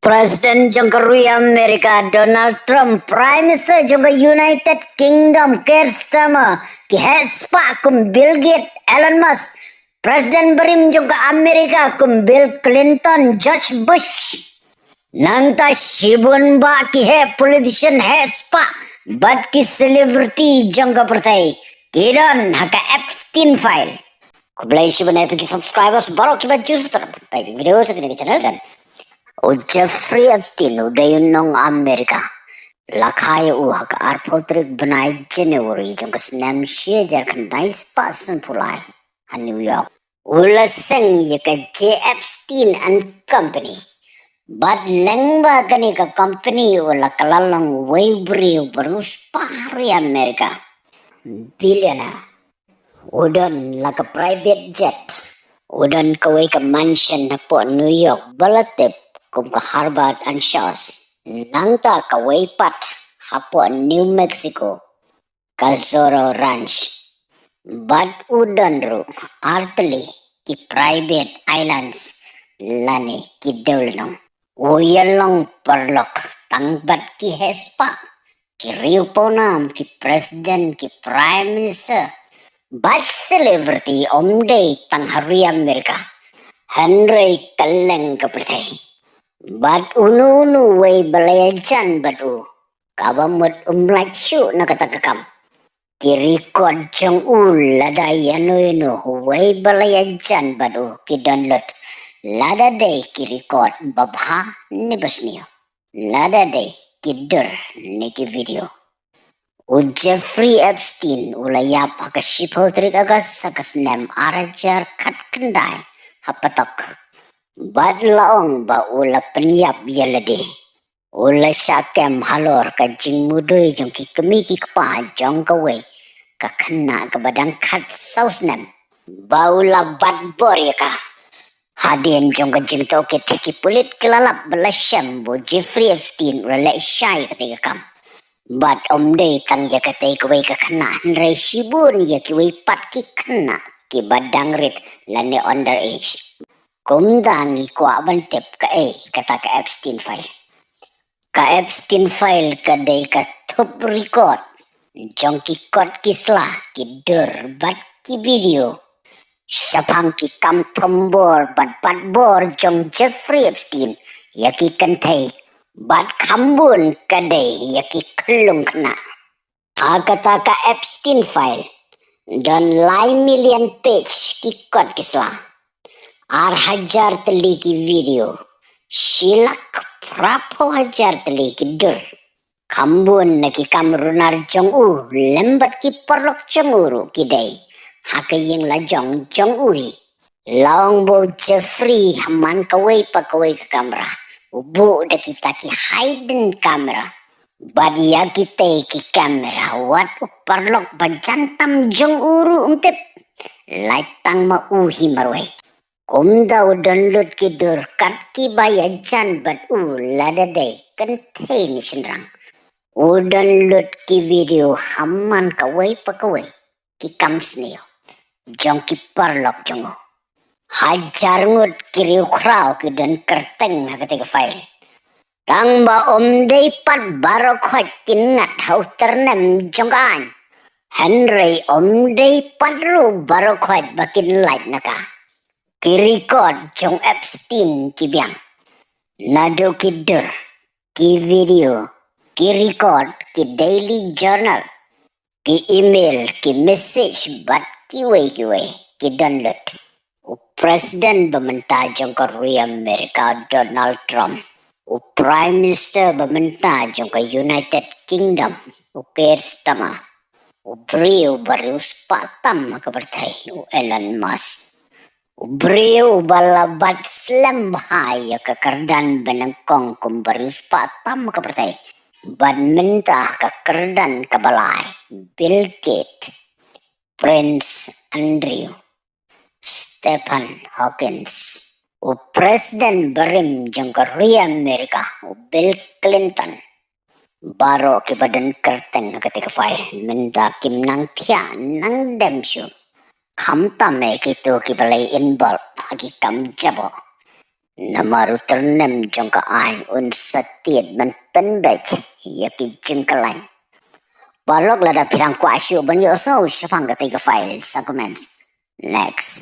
Presiden Jangkarui Amerika Donald Trump, Prime Minister juga United Kingdom Keir Starmer, ki Hespa kum Bill Gates, Elon Musk, Presiden Berim juga Amerika kum Bill Clinton, George Bush. Nangta shibun ba ki he politician Hespa, but ki celebrity jangka pertai, kidan haka Epstein file. Kublai shibun epic subscribers baru kibat juice terap. Baik video sekini ke channel dan. Jefree Epstein udah yunong Amerika. Lakai hak arpotrik benai Januari jangka senam syajar kendai spasan pulai ha New York. Ulaseng yaka J. Epstein and Company. But lengba kani ka company ula kalalang waybri baru spahri Amerika. Billionaire. Udan laka private jet. Udan kawai ka mansion na po New York balatip. Kum ka Harvard and Shaw's. Nangta ka Waypat hapo New Mexico. Ka Zorro Ranch. But udan ru artli ki private islands lani ki dulnong. Uyalong perlok tangbat ki Hespa. Ki riuponam ki president ki prime minister. But celebrity omday tanghari Amerika. Henry kaleng ka pertai. Bat unu way balayajan batu kabamut umlachu nakatakakam kirikod jong lada yano way balayajan batu kidanlot lada day kirikod babha nibasniyo lada day kidur niki video Jefree Epstein ulayap hakashipotrik agas sakasnem arajar kat kendai hapatok. Bad laong ba ula penyap yalade. Ula syakem halor ka jing mudoy jong ki kemi ki kpa jong kawe. Ka kena ka badang kat sausnem. Ba ula bad bor ya ka. Hadien jong ka jing toke tiki pulit kelalap belasyam bo Jefree Epstein ula lek syai ketika kam. Bad omday tang ya kate kawe ka kena. Nrai shibun ya ki wei pat ki kena. Ki badang rit lani underage. Kumdangi kwa bantip ka kata ka Epstein file. Ka Epstein file ka day ka top record. Jong ki kot kisla ki dur bat ki video. Sapang ki kam tombor bat bor jong Jefree Epstein ya ki kantay bat kambun ka day ya ki kelung kena. Kata ka Epstein file dan lai million page ki kot kisla. Hajar teliki video. Silak prapo hajar teliki dur. Kambun na ki kamrunar jong lembat ki perlok jonguru kidai. Hakaying la jong uhi. Laong bo Jefree haman kawai pa kawai ke kamera. Ubu da kita ki hidden kamera. Badia kita ki kamera. Wat perlok bajantam jong uru umtip. Laitang ma uhi marwai. Kumda download kidur kat ki bayajan bat lada day contain senrang. Download ki video haman kawai pa kawai ki kamsniyo. Jong ki parlok jongo. Hajar ngut kiriu kraw ki dan kerteng ketika file. Tang ba day pat barok hot kinat hau ternem jongkaan. Henry day pat ru barok hot bakin light naka. Ki-record jong Epstein ki biang. Nado ki dur, ki video, ki-record, ki daily journal, ki email, ki message, bat ki way, ki download. Presiden bementa jong Korea Amerika Donald Trump. Prime Minister bementa jong ke United Kingdom, Keir Starmer. Beliau baru sepatam ke partai Elon Musk. Beliau balabat slam bahaya kekerdan benengkong kumbarus patam ke partai. Ban mentah kekerdan ke balai. Bill Gates, Prince Andrew, Stephen Hawkins. Presiden Berim jong Korea Amerika. Bill Clinton. Baro ke badan kerteng ketika file. Minta kim nang tia nang demsyu. Kam tame kitu ki balay involve hagi kam jabo. Namaru ternem jong ka an un setiet man penbech yaki jengkelan. Balok lada pirang kuasyo ban yo so syapang ketiga file arguments. Next.